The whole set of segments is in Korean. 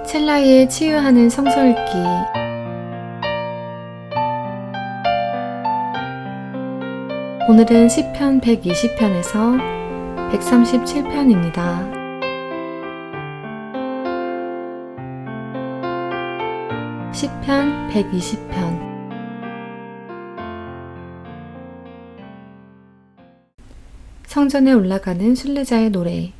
첼라에 치유하는 성서읽기. 오늘은 시편 120편에서 137편입니다. 시편 120편. 성전에 올라가는 순례자의 노래.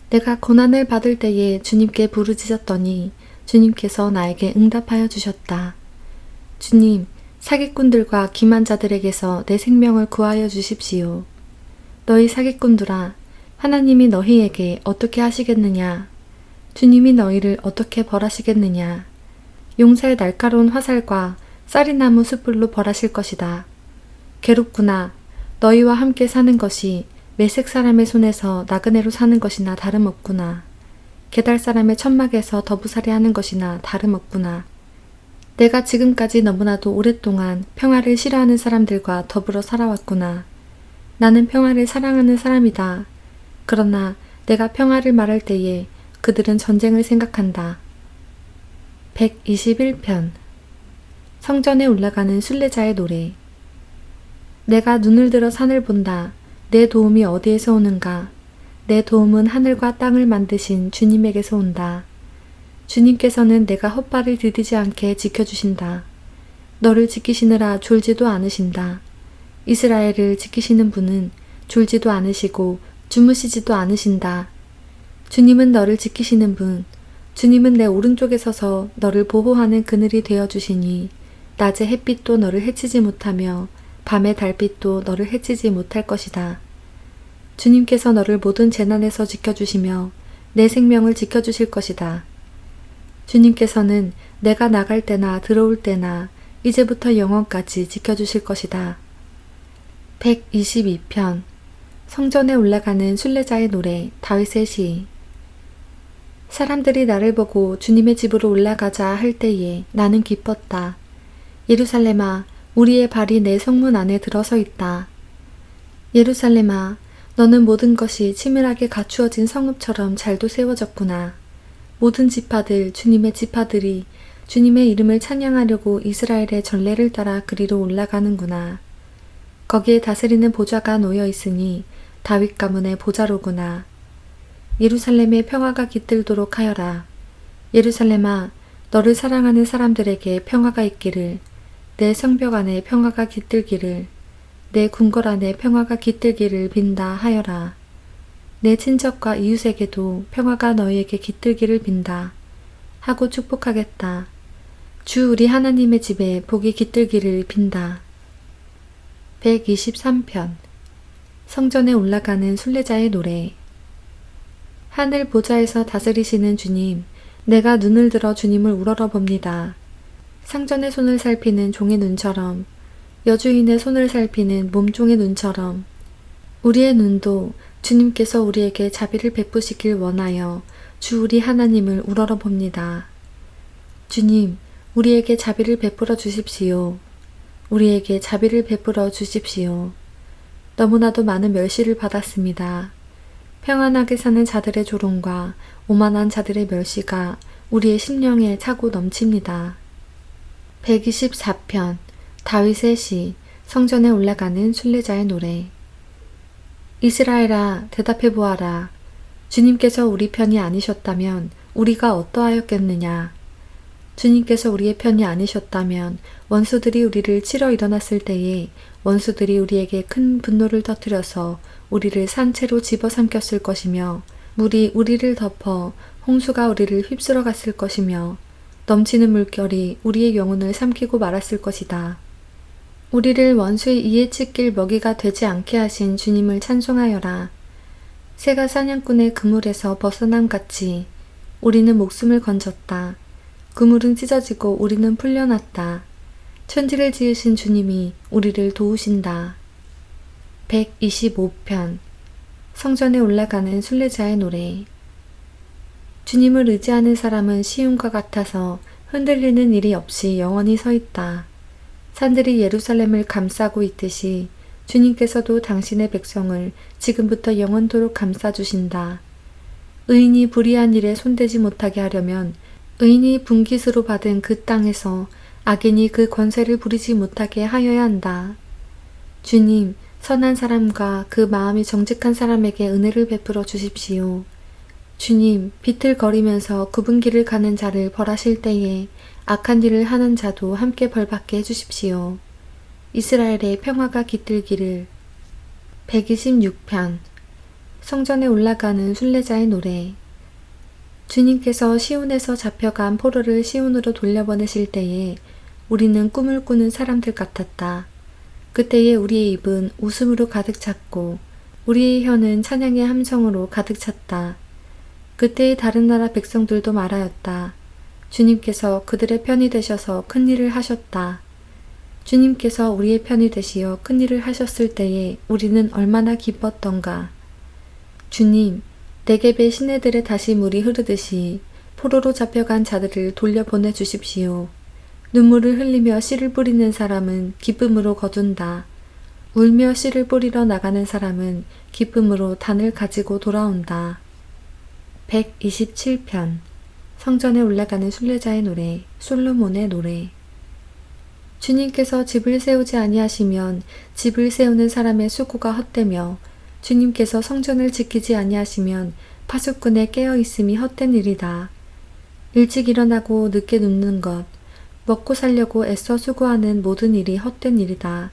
내가 고난을 받을 때에 주님께 부르짖었더니 주님께서 나에게 응답하여 주셨다. 주님, 사기꾼들과 기만자들에게서 내 생명을 구하여 주십시오. 너희 사기꾼들아, 하나님이 너희에게 어떻게 하시겠느냐? 주님이 너희를 어떻게 벌하시겠느냐? 용사의 날카로운 화살과 쌀이나무 숯불로 벌하실 것이다. 괴롭구나. 너희와 함께 사는 것이 메색 사람의 손에서 나그네로 사는 것이나 다름없구나. 게달 사람의 천막에서 더부살이 하는 것이나 다름없구나. 내가 지금까지 너무나도 오랫동안 평화를 싫어하는 사람들과 더불어 살아왔구나. 나는 평화를 사랑하는 사람이다. 그러나 내가 평화를 말할 때에 그들은 전쟁을 생각한다. 121편. 성전에 올라가는 순례자의 노래. 내가 눈을 들어 산을 본다. 내 도움이 어디에서 오는가? 내 도움은 하늘과 땅을 만드신 주님에게서 온다. 주님께서는 내가 헛발을 디디지 않게 지켜주신다. 너를 지키시느라 졸지도 않으신다. 이스라엘을 지키시는 분은 졸지도 않으시고 주무시지도 않으신다. 주님은 너를 지키시는 분, 주님은 내 오른쪽에 서서 너를 보호하는 그늘이 되어주시니 낮의 햇빛도 너를 해치지 못하며 밤의 달빛도 너를 해치지 못할 것이다. 주님께서 너를 모든 재난에서 지켜주시며 내 생명을 지켜주실 것이다. 주님께서는 내가 나갈 때나 들어올 때나 이제부터 영원까지 지켜주실 것이다. 122편. 성전에 올라가는 순례자의 노래. 다윗의 시. 사람들이 나를 보고 주님의 집으로 올라가자 할 때에 나는 기뻤다. 예루살렘아, 우리의 발이 내 성문 안에 들어서 있다. 예루살렘아, 너는 모든 것이 치밀하게 갖추어진 성읍처럼 잘도 세워졌구나. 모든 지파들, 주님의 지파들이 주님의 이름을 찬양하려고 이스라엘의 전례를 따라 그리로 올라가는구나. 거기에 다스리는 보좌가 놓여 있으니 다윗 가문의 보좌로구나. 예루살렘의 평화가 깃들도록 하여라. 예루살렘아, 너를 사랑하는 사람들에게 평화가 있기를. 내 성벽 안에 평화가 깃들기를, 내 궁궐 안에 평화가 깃들기를 빈다 하여라. 내 친척과 이웃에게도 평화가 너희에게 깃들기를 빈다 하고 축복하겠다. 주 우리 하나님의 집에 복이 깃들기를 빈다. 123편. 성전에 올라가는 순례자의 노래. 하늘 보좌에서 다스리시는 주님, 내가 눈을 들어 주님을 우러러봅니다. 상전의 손을 살피는 종의 눈처럼, 여주인의 손을 살피는 몸종의 눈처럼 우리의 눈도 주님께서 우리에게 자비를 베푸시길 원하여 주 우리 하나님을 우러러봅니다. 주님, 우리에게 자비를 베풀어 주십시오. 우리에게 자비를 베풀어 주십시오. 너무나도 많은 멸시를 받았습니다. 평안하게 사는 자들의 조롱과 오만한 자들의 멸시가 우리의 심령에 차고 넘칩니다. 124편. 다윗의 시. 성전에 올라가는 순례자의 노래. 이스라엘아, 대답해 보아라. 주님께서 우리 편이 아니셨다면 우리가 어떠하였겠느냐? 주님께서 우리의 편이 아니셨다면 원수들이 우리를 치러 일어났을 때에 원수들이 우리에게 큰 분노를 터뜨려서 우리를 산채로 집어삼켰을 것이며 물이 우리를 덮어 홍수가 우리를 휩쓸어 갔을 것이며 넘치는 물결이 우리의 영혼을 삼키고 말았을 것이다. 우리를 원수의 이에 찢길 먹이가 되지 않게 하신 주님을 찬송하여라. 새가 사냥꾼의 그물에서 벗어남같이 우리는 목숨을 건졌다. 그물은 찢어지고 우리는 풀려났다. 천지를 지으신 주님이 우리를 도우신다. 125편. 성전에 올라가는 순례자의 노래. 주님을 의지하는 사람은 시온과 같아서 흔들리는 일이 없이 영원히 서 있다. 산들이 예루살렘을 감싸고 있듯이 주님께서도 당신의 백성을 지금부터 영원토록 감싸주신다. 의인이 불의한 일에 손대지 못하게 하려면 의인이 분깃으로 받은 그 땅에서 악인이 그 권세를 부리지 못하게 하여야 한다. 주님, 선한 사람과 그 마음이 정직한 사람에게 은혜를 베풀어 주십시오. 주님, 비틀거리면서 굽은 길을 가는 자를 벌하실 때에 악한 일을 하는 자도 함께 벌받게 해주십시오. 이스라엘의 평화가 깃들기를. 126편 성전에 올라가는 순례자의 노래. 주님께서 시온에서 잡혀간 포로를 시온으로 돌려보내실 때에 우리는 꿈을 꾸는 사람들 같았다. 그때에 우리의 입은 웃음으로 가득 찼고 우리의 혀는 찬양의 함성으로 가득 찼다. 그때의 다른 나라 백성들도 말하였다. 주님께서 그들의 편이 되셔서 큰일을 하셨다. 주님께서 우리의 편이 되시어 큰일을 하셨을 때에 우리는 얼마나 기뻤던가. 주님, 네겝의 시내들에 다시 물이 흐르듯이 포로로 잡혀간 자들을 돌려보내 주십시오. 눈물을 흘리며 씨를 뿌리는 사람은 기쁨으로 거둔다. 울며 씨를 뿌리러 나가는 사람은 기쁨으로 단을 가지고 돌아온다. 127편 성전에 올라가는 순례자의 노래. 솔로몬의 노래. 주님께서 집을 세우지 아니하시면 집을 세우는 사람의 수고가 헛되며 주님께서 성전을 지키지 아니하시면 파수꾼의 깨어 있음이 헛된 일이다. 일찍 일어나고 늦게 눕는 것, 먹고 살려고 애써 수고하는 모든 일이 헛된 일이다.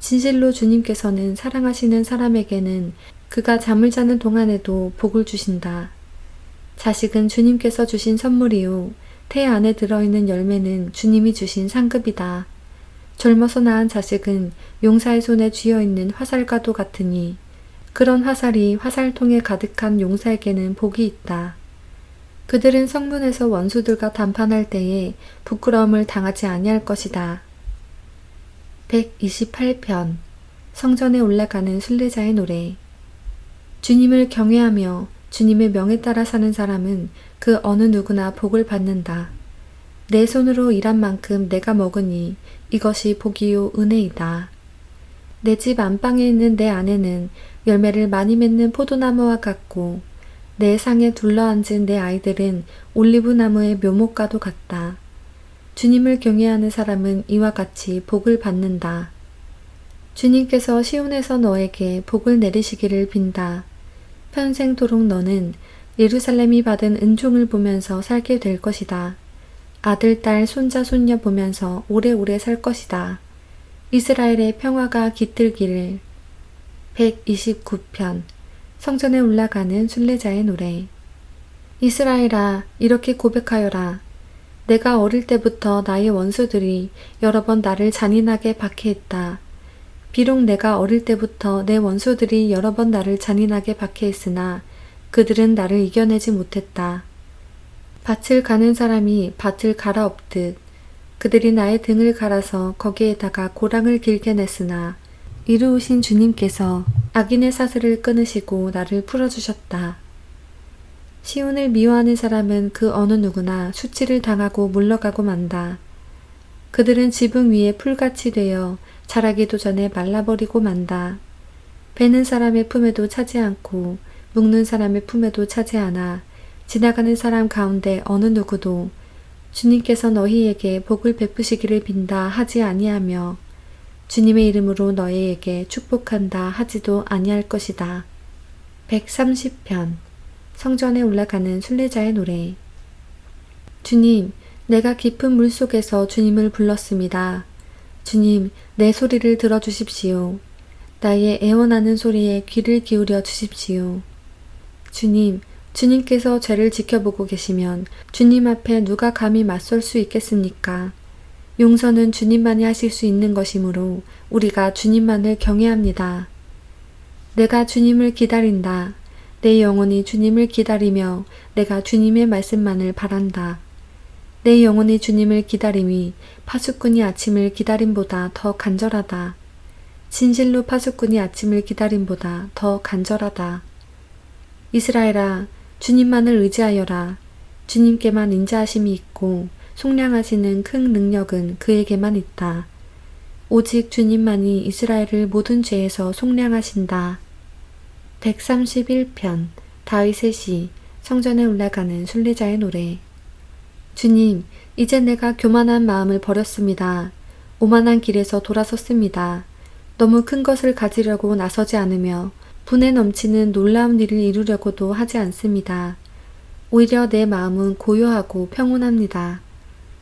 진실로 주님께서는 사랑하시는 사람에게는 그가 잠을 자는 동안에도 복을 주신다. 자식은 주님께서 주신 선물이요 태 안에 들어있는 열매는 주님이 주신 상급이다. 젊어서 낳은 자식은 용사의 손에 쥐어있는 화살과도 같으니 그런 화살이 화살통에 가득한 용사에게는 복이 있다. 그들은 성문에서 원수들과 담판할 때에 부끄러움을 당하지 아니할 것이다. 128편 성전에 올라가는 순례자의 노래. 주님을 경외하며 주님의 명에 따라 사는 사람은 그 어느 누구나 복을 받는다. 내 손으로 일한 만큼 내가 먹으니 이것이 복이요 은혜이다. 내 집 안방에 있는 내 아내는 열매를 많이 맺는 포도나무와 같고 내 상에 둘러앉은 내 아이들은 올리브나무의 묘목과도 같다. 주님을 경외하는 사람은 이와 같이 복을 받는다. 주님께서 시온에서 너에게 복을 내리시기를 빈다. 평생토록 너는 예루살렘이 받은 은총을 보면서 살게 될 것이다. 아들, 딸, 손자, 손녀 보면서 오래오래 살 것이다. 이스라엘의 평화가 깃들기를. 129편 성전에 올라가는 순례자의 노래. 이스라엘아, 이렇게 고백하여라. 내가 어릴 때부터 나의 원수들이 여러 번 나를 잔인하게 박해했다. 비록 내가 어릴 때부터 내 원수들이 여러 번 나를 잔인하게 박해했으나 그들은 나를 이겨내지 못했다. 밭을 가는 사람이 밭을 갈아엎듯 그들이 나의 등을 갈아서 거기에다가 고랑을 길게 냈으나 이루우신 주님께서 악인의 사슬을 끊으시고 나를 풀어주셨다. 시온을 미워하는 사람은 그 어느 누구나 수치를 당하고 물러가고 만다. 그들은 지붕 위에 풀같이 되어 자라기도 전에 말라버리고 만다. 베는 사람의 품에도 차지 않고 묶는 사람의 품에도 차지 않아 지나가는 사람 가운데 어느 누구도 주님께서 너희에게 복을 베푸시기를 빈다 하지 아니하며 주님의 이름으로 너희에게 축복한다 하지도 아니할 것이다. 130편 성전에 올라가는 순례자의 노래. 주님, 내가 깊은 물속에서 주님을 불렀습니다. 주님, 내 소리를 들어주십시오. 나의 애원하는 소리에 귀를 기울여 주십시오. 주님, 주님께서 죄를 지켜보고 계시면 주님 앞에 누가 감히 맞설 수 있겠습니까? 용서는 주님만이 하실 수 있는 것이므로 우리가 주님만을 경외합니다. 내가 주님을 기다린다. 내 영혼이 주님을 기다리며 내가 주님의 말씀만을 바란다. 내 영혼이 주님을 기다림이 파수꾼이 아침을 기다림보다 더 간절하다. 진실로 파수꾼이 아침을 기다림보다 더 간절하다. 이스라엘아, 주님만을 의지하여라. 주님께만 인자하심이 있고 속량하시는 큰 능력은 그에게만 있다. 오직 주님만이 이스라엘을 모든 죄에서 속량하신다. 131편 다윗의 시. 성전에 올라가는 순례자의 노래. 주님, 이제 내가 교만한 마음을 버렸습니다. 오만한 길에서 돌아섰습니다. 너무 큰 것을 가지려고 나서지 않으며 분에 넘치는 놀라운 일을 이루려고도 하지 않습니다. 오히려 내 마음은 고요하고 평온합니다.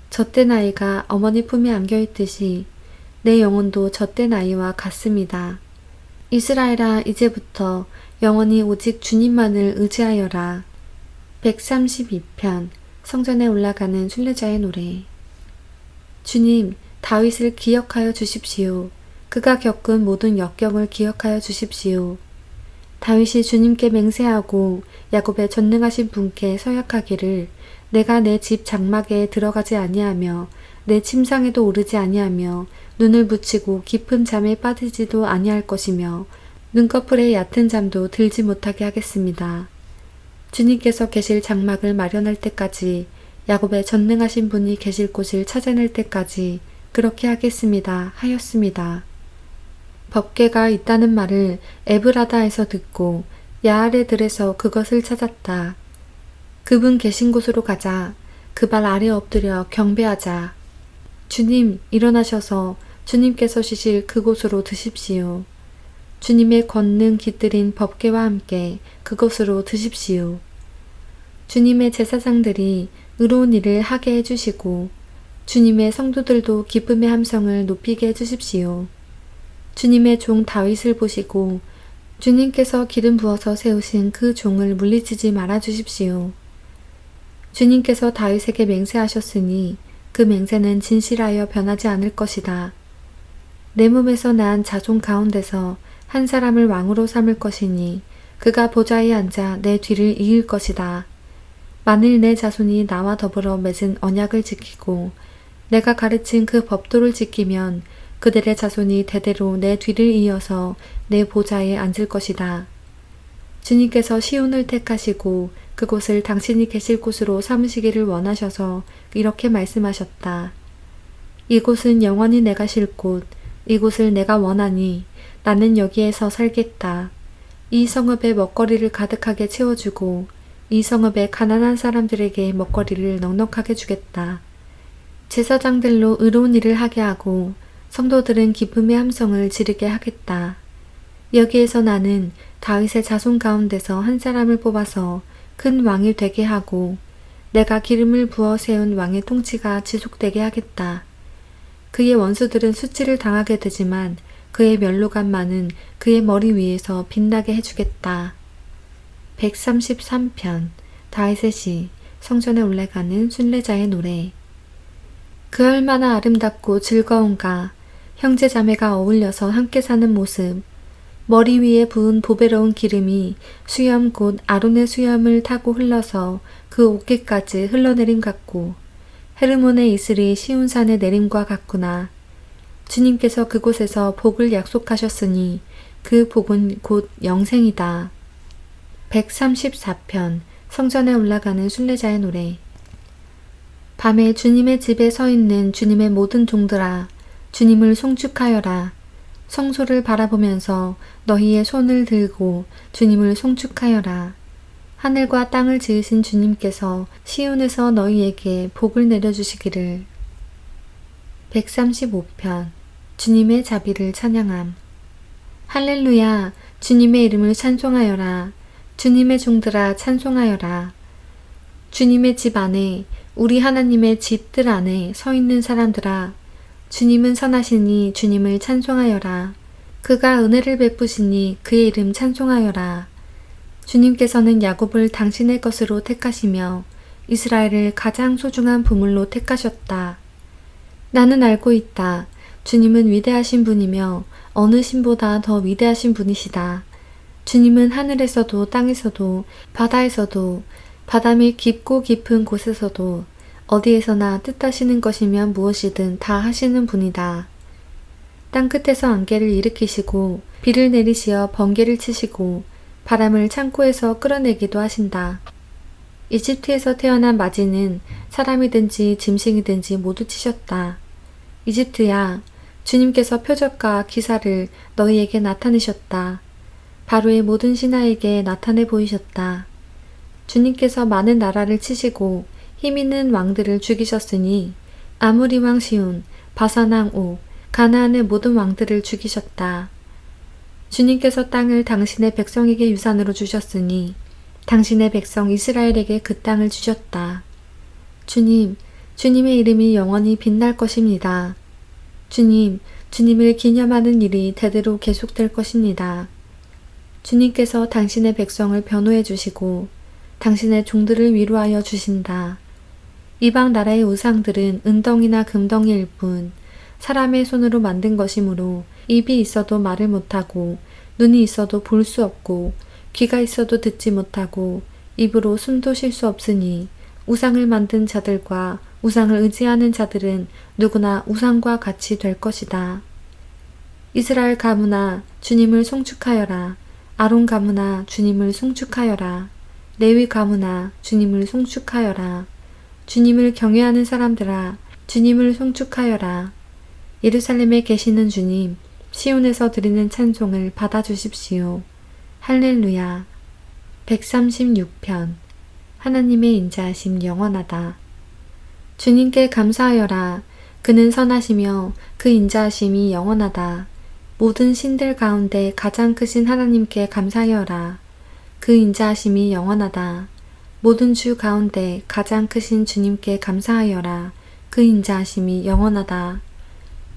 젖된 아이가 어머니 품에 안겨있듯이 내 영혼도 젖된 아이와 같습니다. 이스라엘아, 이제부터 영원히 오직 주님만을 의지하여라. 132편 성전에 올라가는 순례자의 노래. 주님, 다윗을 기억하여 주십시오. 그가 겪은 모든 역경을 기억하여 주십시오. 다윗이 주님께 맹세하고 야곱의 전능하신 분께 서약하기를 내가 내 집 장막에 들어가지 아니하며 내 침상에도 오르지 아니하며 눈을 붙이고 깊은 잠에 빠지지도 아니할 것이며 눈꺼풀에 얕은 잠도 들지 못하게 하겠습니다. 주님께서 계실 장막을 마련할 때까지 야곱의 전능하신 분이 계실 곳을 찾아낼 때까지 그렇게 하겠습니다 하였습니다. 법궤가 있다는 말을 에브라다에서 듣고 야알의 들에서 그것을 찾았다. 그분 계신 곳으로 가자. 그 발 아래 엎드려 경배하자. 주님, 일어나셔서 주님께서 쉬실 그곳으로 드십시오. 주님의 권능 깃들인 법궤와 함께 그곳으로 드십시오. 주님의 제사장들이 의로운 일을 하게 해주시고 주님의 성도들도 기쁨의 함성을 높이게 해주십시오. 주님의 종 다윗을 보시고 주님께서 기름 부어서 세우신 그 종을 물리치지 말아 주십시오. 주님께서 다윗에게 맹세하셨으니 그 맹세는 진실하여 변하지 않을 것이다. 내 몸에서 난 자손 가운데서 한 사람을 왕으로 삼을 것이니 그가 보좌에 앉아 내 뒤를 이을 것이다. 만일 내 자손이 나와 더불어 맺은 언약을 지키고 내가 가르친 그 법도를 지키면 그들의 자손이 대대로 내 뒤를 이어서 내 보좌에 앉을 것이다. 주님께서 시온을 택하시고 그곳을 당신이 계실 곳으로 삼으시기를 원하셔서 이렇게 말씀하셨다. 이곳은 영원히 내가 쉴 곳, 이곳을 내가 원하니 나는 여기에서 살겠다. 이 성읍에 먹거리를 가득하게 채워주고 이 성읍의 가난한 사람들에게 먹거리를 넉넉하게 주겠다. 제사장들로 의로운 일을 하게 하고 성도들은 기쁨의 함성을 지르게 하겠다. 여기에서 나는 다윗의 자손 가운데서 한 사람을 뽑아서 큰 왕이 되게 하고 내가 기름을 부어 세운 왕의 통치가 지속되게 하겠다. 그의 원수들은 수치를 당하게 되지만 그의 면류관만은 그의 머리 위에서 빛나게 해주겠다. 133편 다윗의 시 성전에 올라가는 순례자의 노래. 그 얼마나 아름답고 즐거운가. 형제 자매가 어울려서 함께 사는 모습. 머리 위에 부은 보배로운 기름이 수염 곧 아론의 수염을 타고 흘러서 그 어깨까지 흘러내림 같고 헤르몬의 이슬이 시온산의 내림과 같구나. 주님께서 그곳에서 복을 약속하셨으니 그 복은 곧 영생이다. 134편 성전에 올라가는 순례자의 노래. 밤에 주님의 집에 서 있는 주님의 모든 종들아, 주님을 송축하여라. 성소를 바라보면서 너희의 손을 들고 주님을 송축하여라. 하늘과 땅을 지으신 주님께서 시온에서 너희에게 복을 내려주시기를. 135편 주님의 자비를 찬양함. 할렐루야, 주님의 이름을 찬송하여라. 주님의 종들아 찬송하여라. 주님의 집 안에, 우리 하나님의 집들 안에 서 있는 사람들아, 주님은 선하시니 주님을 찬송하여라. 그가 은혜를 베푸시니 그의 이름 찬송하여라. 주님께서는 야곱을 당신의 것으로 택하시며 이스라엘을 가장 소중한 보물로 택하셨다. 나는 알고 있다. 주님은 위대하신 분이며 어느 신보다 더 위대하신 분이시다. 주님은 하늘에서도 땅에서도 바다에서도 바다 및 깊고 깊은 곳에서도 어디에서나 뜻하시는 것이면 무엇이든 다 하시는 분이다. 땅끝에서 안개를 일으키시고 비를 내리시어 번개를 치시고 바람을 창고에서 끌어내기도 하신다. 이집트에서 태어난 마지는 사람이든지 짐승이든지 모두 치셨다. 이집트야, 주님께서 표적과 기사를 너희에게 나타내셨다. 바로의 모든 신하에게 나타내 보이셨다. 주님께서 많은 나라를 치시고 힘 있는 왕들을 죽이셨으니 아모리 왕 시온, 바산 왕 옥, 가나안의 모든 왕들을 죽이셨다. 주님께서 땅을 당신의 백성에게 유산으로 주셨으니 당신의 백성 이스라엘에게 그 땅을 주셨다. 주님, 주님의 이름이 영원히 빛날 것입니다. 주님, 주님을 기념하는 일이 대대로 계속될 것입니다. 주님께서 당신의 백성을 변호해 주시고 당신의 종들을 위로하여 주신다. 이방 나라의 우상들은 은덩이나 금덩이일 뿐 사람의 손으로 만든 것이므로 입이 있어도 말을 못하고 눈이 있어도 볼 수 없고 귀가 있어도 듣지 못하고 입으로 숨도 쉴 수 없으니 우상을 만든 자들과 우상을 의지하는 자들은 누구나 우상과 같이 될 것이다. 이스라엘 가문아 주님을 송축하여라. 아론 가문아 주님을 송축하여라. 레위 가문아 주님을 송축하여라. 주님을 경외하는 사람들아 주님을 송축하여라. 예루살렘에 계시는 주님, 시온에서 드리는 찬송을 받아주십시오. 할렐루야. 136편. 하나님의 인자하심 영원하다. 주님께 감사하여라. 그는 선하시며 그 인자하심이 영원하다. 모든 신들 가운데 가장 크신 하나님께 감사하여라. 그 인자하심이 영원하다. 모든 주 가운데 가장 크신 주님께 감사하여라. 그 인자하심이 영원하다.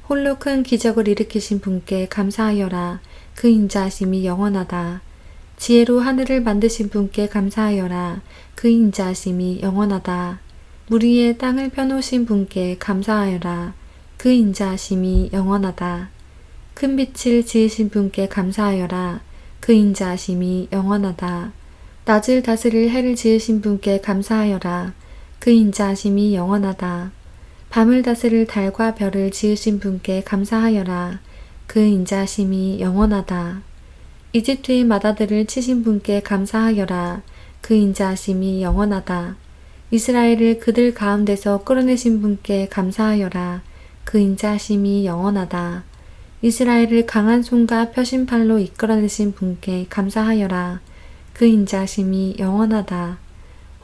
홀로 큰 기적을 일으키신 분께 감사하여라. 그 인자하심이 영원하다. 지혜로 하늘을 만드신 분께 감사하여라. 그 인자하심이 영원하다. 물 위에 땅을 펴놓으신 분께 감사하여라. 그 인자하심이 영원하다. 큰 빛을 지으신 분께 감사하여라. 그 인자하심이 영원하다. 낮을 다스릴 해를 지으신 분께 감사하여라. 그 인자하심이 영원하다. 밤을 다스릴 달과 별을 지으신 분께 감사하여라. 그 인자하심이 영원하다. 이집트의 마다들을 치신 분께 감사하여라. 그 인자하심이 영원하다. 이스라엘을 그들 가운데서 끌어내신 분께 감사하여라. 그 인자하심이 영원하다. 이스라엘을 강한 손과 펴신 팔로 이끌어내신 분께 감사하여라. 그 인자하심이 영원하다.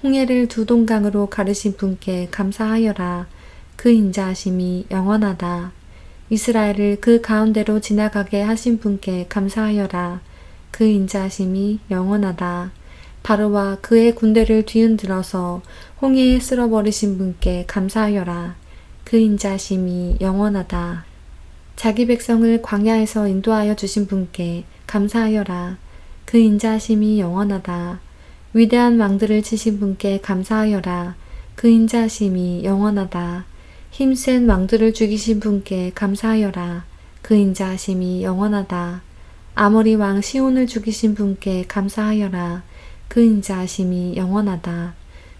홍해를 두 동강으로 가르신 분께 감사하여라. 그 인자하심이 영원하다. 이스라엘을 그 가운데로 지나가게 하신 분께 감사하여라. 그 인자하심이 영원하다. 바로와 그의 군대를 뒤흔들어서 홍해에 쓸어버리신 분께 감사하여라. 그 인자하심이 영원하다. 자기 백성을 광야에서 인도하여 주신 분께 감사하여라. 그 인자하심이 영원하다. 위대한 왕들을 치신 분께 감사하여라. 그 인자하심이 영원하다. 힘센 왕들을 죽이신 분께 감사하여라. 그 인자하심이 영원하다. 아모리 왕 시온을 죽이신 분께 감사하여라. 그 인자하심이 영원하다.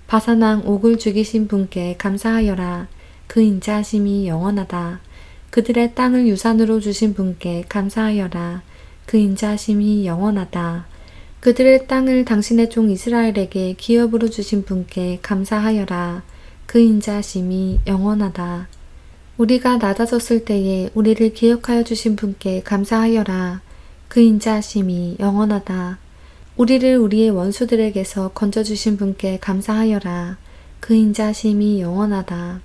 바산 왕 옥을 죽이신 분께 감사하여라. 그 인자하심이 영원하다. 그들의 땅을 유산으로 주신 분께 감사하여라. 그 인자하심이 영원하다. 그들의 땅을 당신의 종 이스라엘에게 기업으로 주신 분께 감사하여라. 그 인자하심이 영원하다. 우리가 낮아졌을 때에 우리를 기억하여 주신 분께 감사하여라. 그 인자하심이 영원하다. 우리를 우리의 원수들에게서 건져주신 분께 감사하여라. 그 인자하심이 영원하다.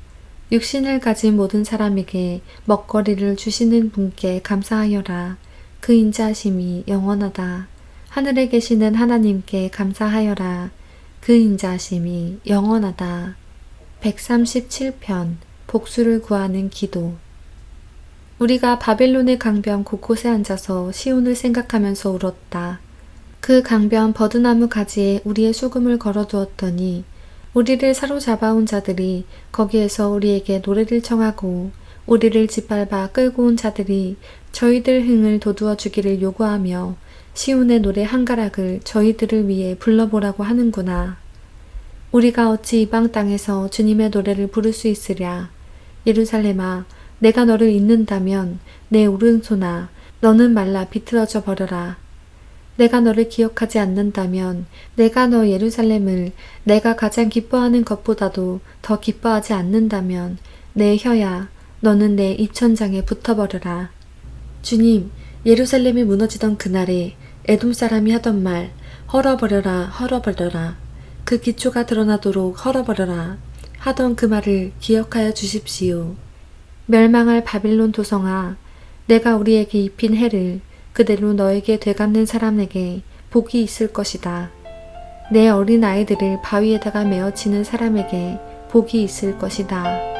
육신을 가진 모든 사람에게 먹거리를 주시는 분께 감사하여라. 그 인자하심이 영원하다. 하늘에 계시는 하나님께 감사하여라. 그 인자하심이 영원하다. 137편. 복수를 구하는 기도. 우리가 바벨론의 강변 곳곳에 앉아서 시온을 생각하면서 울었다. 그 강변 버드나무 가지에 우리의 수금을 걸어두었더니 우리를 사로잡아온 자들이 거기에서 우리에게 노래를 청하고 우리를 짓밟아 끌고 온 자들이 저희들 흥을 돋우어 주기를 요구하며 시온의 노래 한 가락을 저희들을 위해 불러보라고 하는구나. 우리가 어찌 이방 땅에서 주님의 노래를 부를 수 있으랴. 예루살렘아, 내가 너를 잊는다면 내 오른손아, 너는 말라 비틀어져 버려라. 내가 너를 기억하지 않는다면 내가 너 예루살렘을 내가 가장 기뻐하는 것보다도 더 기뻐하지 않는다면 내 혀야, 너는 내 입천장에 붙어버려라. 주님, 예루살렘이 무너지던 그날에 에돔 사람이 하던 말, 헐어버려라, 헐어버려라. 그 기초가 드러나도록 헐어버려라 하던 그 말을 기억하여 주십시오. 멸망할 바빌론 도성아, 내가 우리에게 입힌 해를 그대로 너에게 되갚는 사람에게 복이 있을 것이다. 내 어린 아이들을 바위에다가 메어치는 사람에게 복이 있을 것이다.